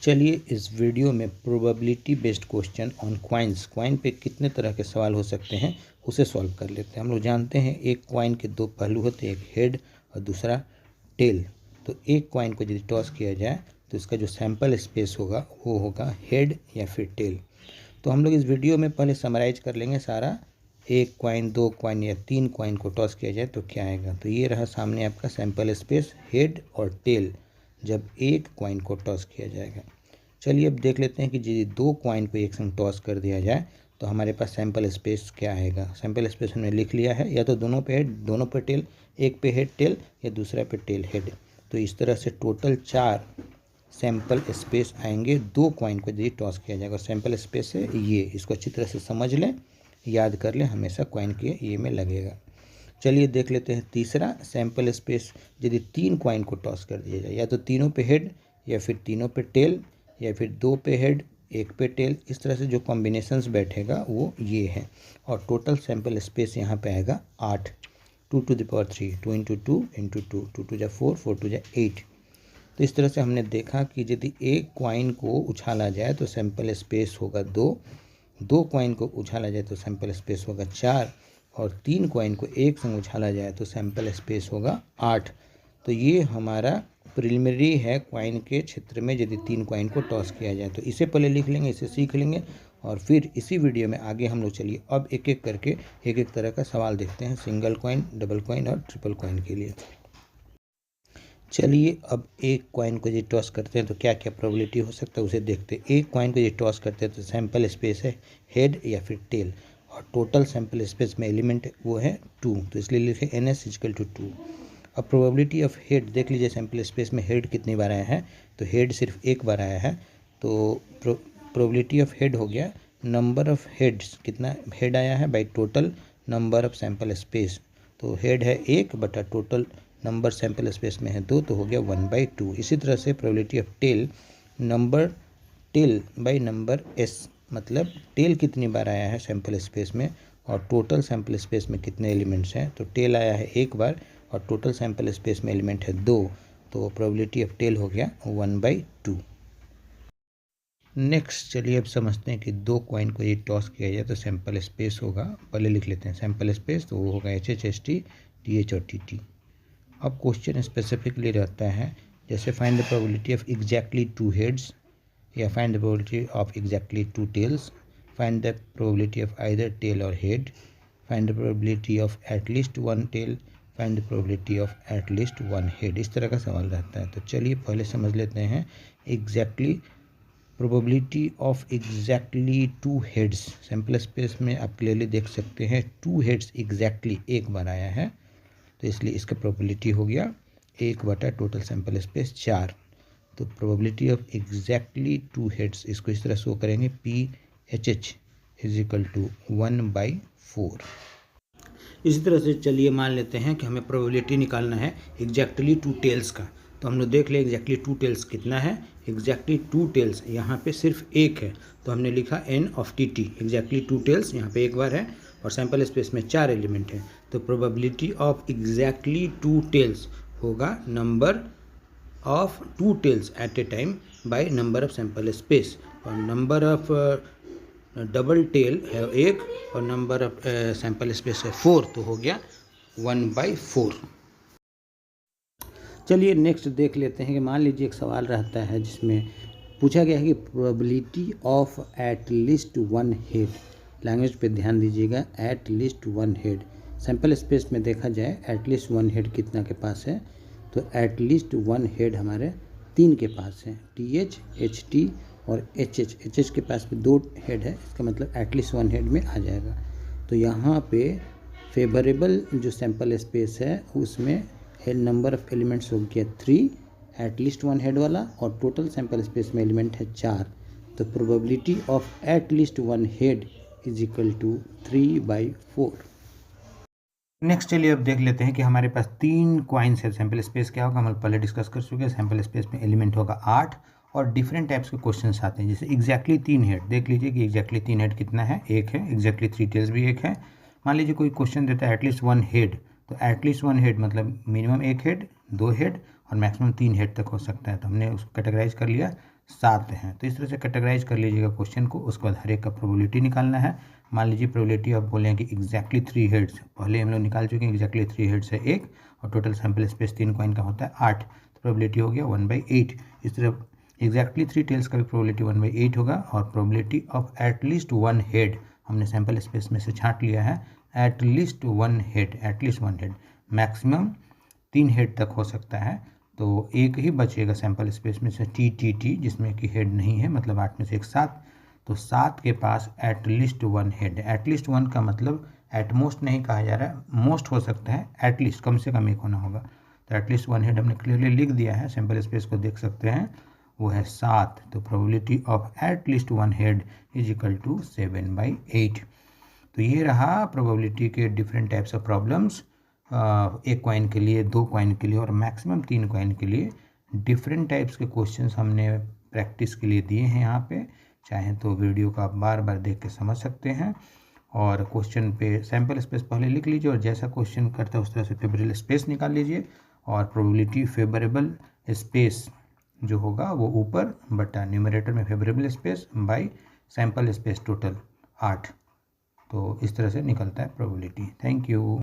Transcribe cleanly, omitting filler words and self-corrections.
चलिए इस वीडियो में probability based question on coin पे कितने तरह के सवाल हो सकते हैं उसे सॉल्व कर लेते हैं। हम लोग जानते हैं एक क्वाइन के दो पहलू होते हैं, एक हेड और दूसरा टेल। तो एक क्वाइन को यदि टॉस किया जाए तो इसका जो सैंपल स्पेस होगा वो होगा हेड या फिर टेल। तो हम लोग इस वीडियो में पहले समराइज कर लेंगे सारा। एक क्वाइन, दो क्वाइन या तीन क्वाइन को टॉस किया जाए तो क्या आएगा। तो ये रहा सामने आपका सैंपल स्पेस हेड और टेल जब एक क्वाइन को टॉस किया जाएगा। चलिए अब देख लेते हैं कि यदि दो क्वाइन को एक संग टॉस कर दिया जाए तो हमारे पास सैंपल स्पेस क्या आएगा। सैंपल स्पेस हमने लिख लिया है, या तो दोनों पे हेड दोनों पे टेल, एक पे हेड टेल या दूसरा पे टेल हेड। तो इस तरह से टोटल 4 सैंपल स्पेस आएंगे दो क्वाइन को यदि टॉस किया जाएगा। सैंपल स्पेस है ये, इसको अच्छी तरह से समझ लें, याद कर लें, हमेशा क्वाइन के ये में लगेगा। चलिए देख लेते हैं तीसरा सैंपल स्पेस। यदि तीन क्वाइन को टॉस कर दिया जाए, या तो तीनों पे हेड या फिर तीनों पे टेल या फिर दो पे हेड एक पे टेल, इस तरह से जो कॉम्बिनेशंस बैठेगा वो ये है। और टोटल सैंपल स्पेस यहाँ पे आएगा 8, 2 to the power 3, 2 into 2 into 2, 2 to the 4, 4 to the 8। तो इस तरह से हमने देखा कि यदि एक क्वाइन को उछाला जाए तो सैंपल स्पेस होगा 2, दो क्वाइन को उछाला जाए तो सैंपल स्पेस होगा 4 और तीन क्वाइन को एक संग उछाला जाए तो सैंपल स्पेस होगा 8। तो ये हमारा प्रिलिमिनरी है क्वाइन के क्षेत्र में यदि तीन क्वाइन को टॉस किया जाए। तो इसे पहले लिख लेंगे, इसे सीख लेंगे और फिर इसी वीडियो में आगे हम लोग चलिए अब एक एक करके एक एक तरह का सवाल देखते हैं, सिंगल क्वाइन, डबल क्वाइन और ट्रिपल क्वाइन के लिए। चलिए अब एक क्वाइन को यदि टॉस करते हैं तो क्या क्या प्रोबेबिलिटी हो सकता है उसे देखते हैं। एक क्वाइन को यदि टॉस करते हैं तो सैंपल स्पेस है हेड या फिर टेल और टोटल सैंपल स्पेस में एलिमेंट वो है 2, तो इसलिए लिखे NS=2। अब प्रोबेबिलिटी ऑफ हेड देख लीजिए, सैंपल स्पेस में हेड कितनी बार आया है, तो हेड सिर्फ एक बार आया है। तो प्रोबेबिलिटी ऑफ हेड हो गया नंबर ऑफ हेड्स, कितना हेड आया है by total number of sample space. तो हेड है 1 बटा टोटल नंबर सैंपल स्पेस में है 2, तो हो गया 1/2। इसी तरह से probability of tail, number tail by number S, मतलब टेल कितनी बार आया है सैंपल स्पेस में और टोटल सैंपल स्पेस में कितने एलिमेंट्स हैं। तो टेल आया है एक बार और टोटल सैंपल स्पेस में एलिमेंट है 2, तो प्रोबेबिलिटी ऑफ टेल हो गया 1/2। नेक्स्ट चलिए अब समझते हैं कि दो क्वाइन को ये टॉस किया जाए तो सैंपल स्पेस होगा, पहले लिख लेते हैं सैंपल स्पेस, तो वो होगा HH, TH और TT। अब क्वेश्चन स्पेसिफिकली रहता है जैसे find the probability of exactly 2 heads या find the probability of exactly 2 tails, find the probability of either tail और head, find the probability of at least 1 tail, find the probability of at least 1 head. इस तरह का सवाल रहता है। तो चलिए पहले समझ लेते हैं exactly probability of exactly 2 heads. Sample space में आप क्लियरली देख सकते हैं 2 हेड्स एग्जैक्टली एक बार आया है, तो इसलिए इसका प्रोबेबिलिटी हो गया 1 बटा टोटल सैंपल स्पेस 4। तो प्रोबेबिलिटी ऑफ एग्जैक्टली 2 हेड्स, इसको इस तरह शो करेंगे PHH = 1/4। इसी तरह से चलिए मान लेते हैं कि हमें प्रोबेबिलिटी निकालना है एग्जैक्टली 2 टेल्स का। तो हम लोग देख ले एग्जैक्टली 2 टेल्स कितना है। एग्जैक्टली 2 टेल्स यहाँ पे सिर्फ एक है, तो हमने लिखा N/TT। एग्जैक्टली 2 टेल्स यहाँ पे एक बार है और सैंपल स्पेस में 4 एलिमेंट है। तो प्रोबेबिलिटी ऑफ एग्जैक्टली 2 टेल्स होगा number of 2 tails at a time by number of sample space, और नंबर ऑफ डबल टेल है 1 और नंबर ऑफ सैंपल स्पेस है 4, तो हो गया 1/4। चलिए नेक्स्ट देख लेते हैं कि मान लीजिए एक सवाल रहता है जिसमें पूछा गया है कि probability of at least 1 head. Language पे ध्यान दीजिएगा, एटलीस्ट 1 हेड। सैंपल स्पेस में देखा जाए एटलीस्ट 1 हेड कितना के पास है, तो एटलीस्ट 1 हेड हमारे 3 के पास है, TH, HT और HH के पास भी 2 हेड है, इसका मतलब एटलीस्ट 1 हेड में आ जाएगा। तो यहाँ पे फेवरेबल जो सैंपल स्पेस है उसमें नंबर ऑफ एलिमेंट्स हो गया 3, एटलीस्ट 1 हेड वाला, और टोटल सैंपल स्पेस में एलिमेंट है 4। तो probability of at least 1 head = 3/4। Next चलिए अब देख लेते हैं कि हमारे पास 3 क्वाइंस है। सैंपल स्पेस क्या होगा हम पहले डिस्कस कर चुके हैं। सैंपल स्पेस में एलिमेंट होगा 8 और डिफरेंट टाइप्स के क्वेश्चंस आते हैं, जैसे एग्जैक्टली 3 हेड। देख लीजिए कि एग्जैक्टली 3 हेड कितना है, एक है। एग्जैक्टली 3 टेल्स भी एक है। मान लीजिए कोई क्वेश्चन देता है एटलीस्ट 1 हेड, तो एटलीस्ट 1 हेड मतलब मिनिमम 1 हेड, 2 हेड और मैक्सिमम 3 हेड तक हो सकता है। तो हमने उसको कैटेगराइज कर लिया। 7 हैं। तो इस तरह से कैटेगराइज कर लीजिएगा क्वेश्चन को। उसके बाद हर एक का प्रोबेबिलिटी निकालना है। मान लीजिए प्रोबेबिलिटी आप बोले हैं कि एग्जैक्टली 3 हेड्स, पहले हम लोग निकाल चुके हैं, एग्जैक्टली 3 हेड्स है 1 और टोटल सैम्पल स्पेस 3 कॉइन का होता है 8, तो प्रोबेबिलिटी हो गया 1/8। इस तरह एग्जैक्टली 3 टेल्स का भी प्रोबेबिलिटी 1/8 होगा। और प्रोबेबिलिटी ऑफ एटलीस्ट 1 हेड हमने सैम्पल स्पेस में से छांट लिया है, at least 1 head, at least 1 head, maximum 3 head तक हो सकता है। तो एक ही बचेगा सैंपल स्पेस में से टी जिसमें कि हेड नहीं है, मतलब 8 में से एक 7, तो 7 के पास एटलीस्ट 1 हेड। एटलीस्ट 1 का मतलब एटमोस्ट नहीं कहा जा रहा है, मोस्ट हो सकता है, एटलीस्ट कम से कम एक होना होगा। तो एटलीस्ट 1 हेड हमने क्लियरली लिख दिया है, सैंपल स्पेस को देख सकते हैं, वो है 7। तो probability of at least 1 head is equal to 7/8। तो ये रहा प्रोबेबिलिटी के डिफरेंट टाइप्स ऑफ प्रॉब्लम्स, एक कॉइन के लिए, 2 कॉइन के लिए और मैक्सिमम 3 कॉइन के लिए। डिफरेंट टाइप्स के क्वेश्चंस हमने प्रैक्टिस के लिए दिए हैं यहाँ पे। चाहें तो वीडियो को आप बार बार देख के समझ सकते हैं और क्वेश्चन पे सैम्पल स्पेस पहले लिख लीजिए और जैसा क्वेश्चन करता है उस तरह से फेवरेबल स्पेस निकाल लीजिए और प्रोबेबिलिटी फेवरेबल स्पेस जो होगा वो ऊपर बटा न्यूमरेटर में favourable space by sample space total 8। तो इस तरह से निकलता है प्रोबेबिलिटी। Thank you.